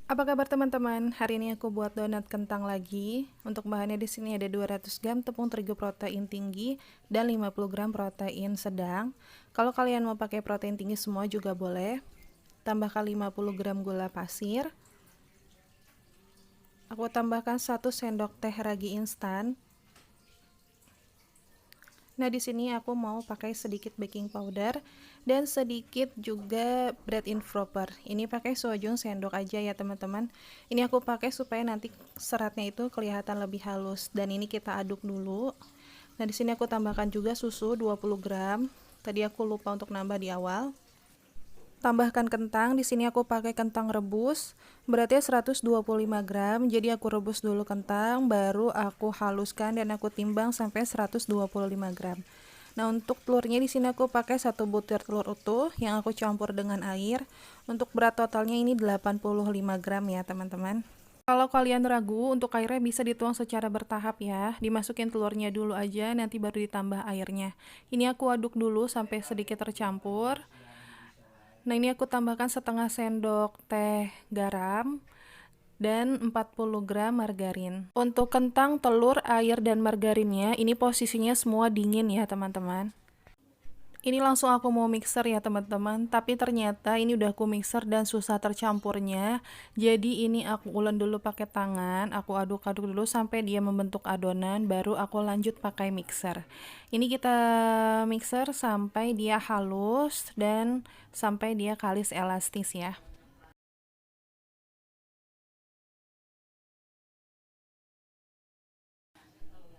Apa kabar teman-teman? Hari ini aku buat donat kentang lagi. Untuk bahannya di sini ada 200 gram tepung terigu protein tinggi dan 50 gram protein sedang. Kalau kalian mau pakai protein tinggi semua juga boleh. Tambahkan 50 gram gula pasir. Aku tambahkan 1 sendok teh ragi instan. Nah, di sini aku mau pakai sedikit baking powder dan sedikit juga bread improper. Ini pakai sojung sendok aja ya, teman-teman. Ini aku pakai supaya nanti seratnya itu kelihatan lebih halus dan ini kita aduk dulu. Nah, di sini aku tambahkan juga susu 20 gram. Tadi aku lupa untuk nambah di awal. Tambahkan kentang, di sini aku pakai kentang rebus, beratnya 125 gram, jadi aku rebus dulu kentang, baru aku haluskan dan aku timbang sampai 125 gram. Nah, untuk telurnya di sini aku pakai 1 butir telur utuh yang aku campur dengan air. Untuk berat totalnya ini 85 gram ya, teman-teman. Kalau kalian ragu, untuk airnya bisa dituang secara bertahap ya. Dimasukin telurnya dulu aja, nanti baru ditambah airnya. Ini aku aduk dulu sampai sedikit tercampur. Nah, ini aku tambahkan setengah sendok teh garam dan 40 gram margarin. Untuk kentang, telur, air, dan margarinnya, ini posisinya semua dingin ya teman-teman. Ini langsung aku mau mixer ya teman-teman, tapi ternyata ini udah aku mixer dan susah tercampurnya. Jadi ini aku ulен dulu pakai tangan, aku aduk-aduk dulu sampai dia membentuk adonan, baru aku lanjut pakai mixer. Ini kita mixer sampai dia halus dan sampai dia kalis elastis ya.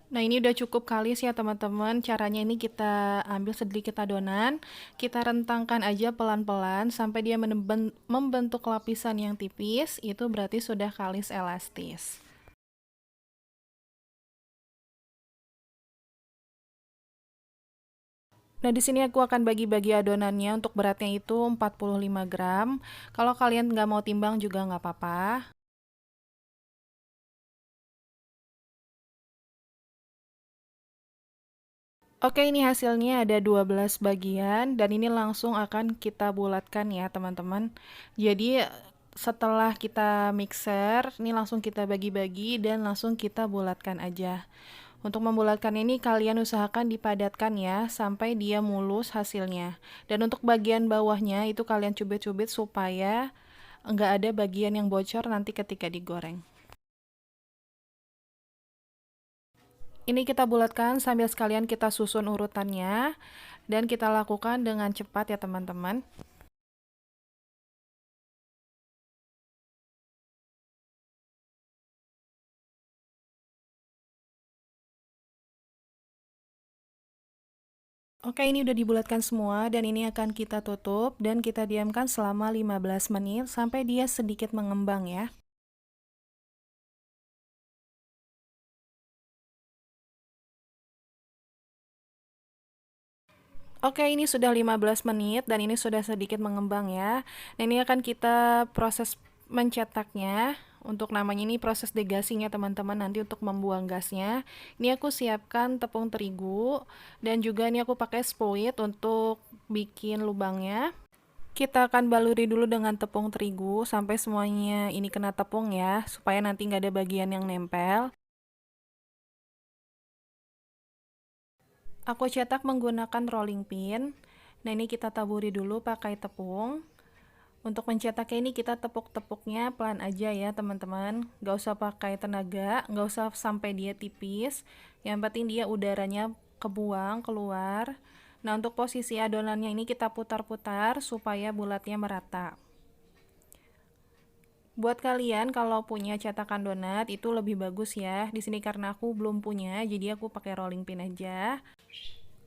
Nah, ini udah cukup kalis ya teman-teman. Caranya ini kita ambil sedikit adonan, kita rentangkan aja pelan-pelan sampai dia membentuk lapisan yang tipis, itu berarti sudah kalis elastis. Nah, di sini aku akan bagi-bagi adonannya. Untuk beratnya itu 45 gram. Kalau kalian nggak mau timbang juga nggak apa-apa. Oke, ini hasilnya ada 12 bagian dan ini langsung akan kita bulatkan ya, teman-teman. Jadi setelah kita mixer, ini langsung kita bagi-bagi dan langsung kita bulatkan aja. Untuk membulatkan ini kalian usahakan dipadatkan ya sampai dia mulus hasilnya. Dan untuk bagian bawahnya itu kalian cubit-cubit supaya enggak ada bagian yang bocor nanti ketika digoreng. Ini kita bulatkan sambil sekalian kita susun urutannya dan kita lakukan dengan cepat ya teman-teman. Oke, ini udah dibulatkan semua dan ini akan kita tutup dan kita diamkan selama 15 menit sampai dia sedikit mengembang ya. Oke, ini sudah 15 menit dan ini sudah sedikit mengembang ya. Nah, ini akan kita proses mencetaknya. Untuk namanya ini proses degasinya teman-teman, nanti untuk membuang gasnya. Ini aku siapkan tepung terigu dan juga ini aku pakai spuit untuk bikin lubangnya. Kita akan baluri dulu dengan tepung terigu sampai semuanya ini kena tepung ya, supaya nanti nggak ada bagian yang nempel. Aku cetak menggunakan rolling pin. Nah, ini kita taburi dulu pakai tepung. Untuk mencetaknya ini kita tepuk-tepuknya pelan aja ya teman-teman. Nggak usah pakai tenaga, nggak usah sampai dia tipis. Yang penting dia udaranya kebuang, keluar. Nah, untuk posisi adonannya ini kita putar-putar supaya bulatnya merata. Buat kalian kalau punya cetakan donat itu lebih bagus ya. Di sini karena aku belum punya, jadi aku pakai rolling pin aja.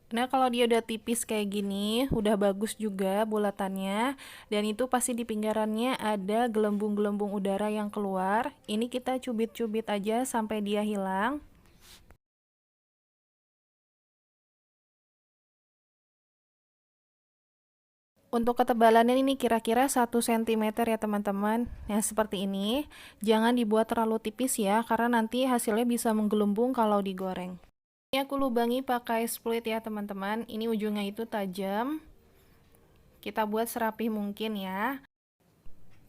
Nah, kalau dia udah tipis kayak gini, udah bagus juga bulatannya. Dan itu pasti di pinggirannya ada gelembung-gelembung udara yang keluar. Ini kita cubit-cubit aja sampai dia hilang. Untuk ketebalannya ini kira-kira 1 cm ya teman-teman. Nah, seperti ini. Jangan dibuat terlalu tipis ya, karena nanti hasilnya bisa menggelembung kalau digoreng. Ini aku lubangi pakai split ya teman-teman. Ini ujungnya itu tajam. Kita buat serapih mungkin ya.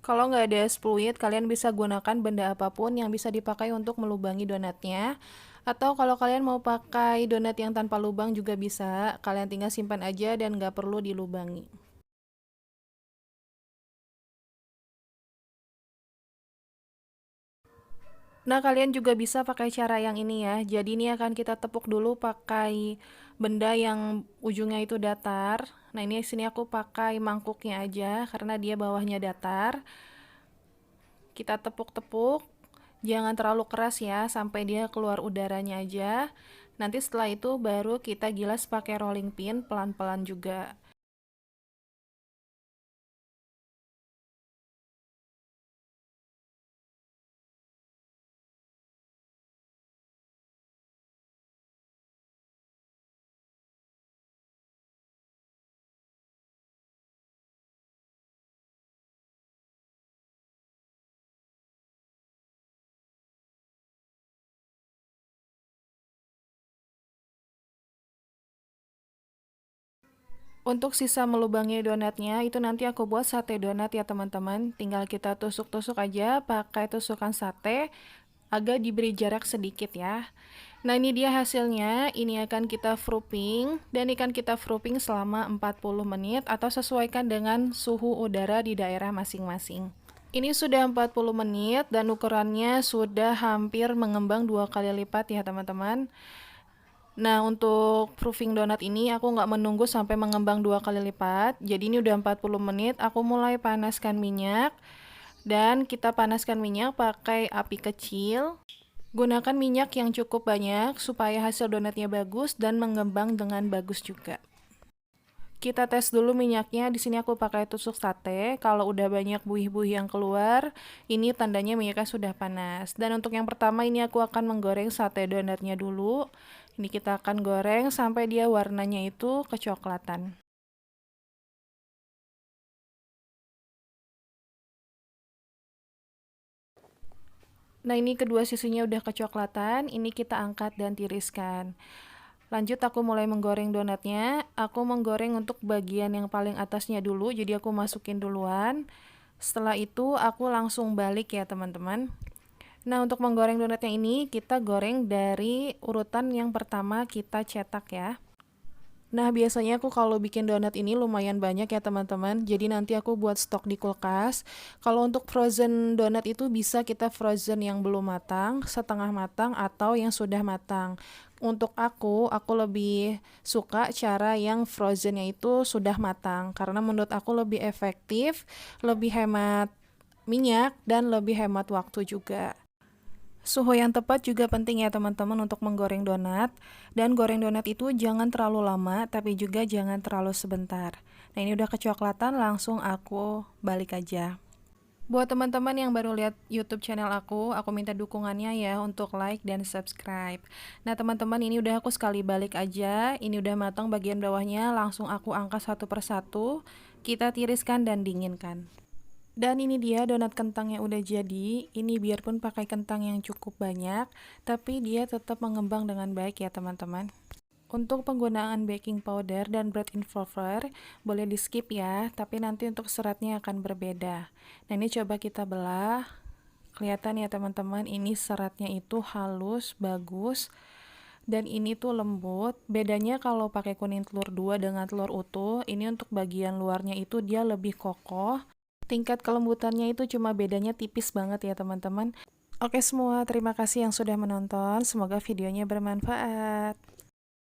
Kalau nggak ada fluid, kalian bisa gunakan benda apapun yang bisa dipakai untuk melubangi donatnya. Atau kalau kalian mau pakai donat yang tanpa lubang juga bisa, kalian tinggal simpan aja dan nggak perlu dilubangi. Nah, kalian juga bisa pakai cara yang ini ya. Jadi ini akan kita tepuk dulu pakai benda yang ujungnya itu datar. Nah, ini sini aku pakai mangkuknya aja karena dia bawahnya datar. Kita tepuk-tepuk, jangan terlalu keras ya, sampai dia keluar udaranya aja. Nanti setelah itu baru kita gilas pakai rolling pin pelan-pelan juga. Untuk sisa melubangi donatnya itu nanti aku buat sate donat ya teman-teman. Tinggal kita tusuk-tusuk aja pakai tusukan sate, agak diberi jarak sedikit ya. Nah, ini dia hasilnya. Ini akan kita vrooping dan akan kita vrooping selama 40 menit atau sesuaikan dengan suhu udara di daerah masing-masing. Ini sudah 40 menit dan ukurannya sudah hampir mengembang 2 kali lipat ya teman-teman. Nah, untuk proofing donat ini aku nggak menunggu sampai mengembang 2 kali lipat. Jadi ini udah 40 menit, aku mulai panaskan minyak. Dan kita panaskan minyak pakai api kecil. Gunakan minyak yang cukup banyak supaya hasil donatnya bagus dan mengembang dengan bagus juga. Kita tes dulu minyaknya. Di sini aku pakai tusuk sate. Kalau udah banyak buih-buih yang keluar, ini tandanya minyaknya sudah panas. Dan untuk yang pertama ini aku akan menggoreng sate donatnya dulu. Ini kita akan goreng sampai dia warnanya itu kecoklatan. Nah, ini kedua sisinya udah kecoklatan, ini kita angkat dan tiriskan. Lanjut aku mulai menggoreng donatnya. Aku menggoreng untuk bagian yang paling atasnya dulu, jadi aku masukin duluan. Setelah itu aku langsung balik ya teman-teman. Nah, untuk menggoreng donatnya ini kita goreng dari urutan yang pertama kita cetak ya. Nah, biasanya aku kalau bikin donat ini lumayan banyak ya teman-teman. Jadi nanti aku buat stok di kulkas. Kalau untuk frozen donat itu bisa kita frozen yang belum matang, setengah matang, atau yang sudah matang. Untuk aku lebih suka cara yang frozennya itu sudah matang. Karena menurut aku lebih efektif, lebih hemat minyak, dan lebih hemat waktu juga. Suhu yang tepat juga penting ya teman-teman untuk menggoreng donat. Dan goreng donat itu jangan terlalu lama, tapi juga jangan terlalu sebentar. Nah, ini udah kecoklatan, langsung aku balik aja. Buat teman-teman yang baru lihat YouTube channel aku minta dukungannya ya untuk like dan subscribe. Nah, teman-teman, ini udah aku sekali balik aja. Ini udah matang bagian bawahnya, langsung aku angkat satu persatu. Kita tiriskan dan dinginkan. Dan ini dia donat kentang yang udah jadi. Ini biarpun pakai kentang yang cukup banyak, tapi dia tetap mengembang dengan baik ya teman-teman. Untuk penggunaan baking powder dan bread involver, boleh di skip ya, tapi nanti untuk seratnya akan berbeda. Nah, ini coba kita belah. Kelihatan ya teman-teman, ini seratnya itu halus, bagus. Dan ini tuh lembut. Bedanya kalau pakai kuning telur 2 dengan telur utuh, ini untuk bagian luarnya itu dia lebih kokoh. Tingkat kelembutannya itu cuma bedanya tipis banget ya teman-teman. Oke semua, terima kasih yang sudah menonton. Semoga videonya bermanfaat.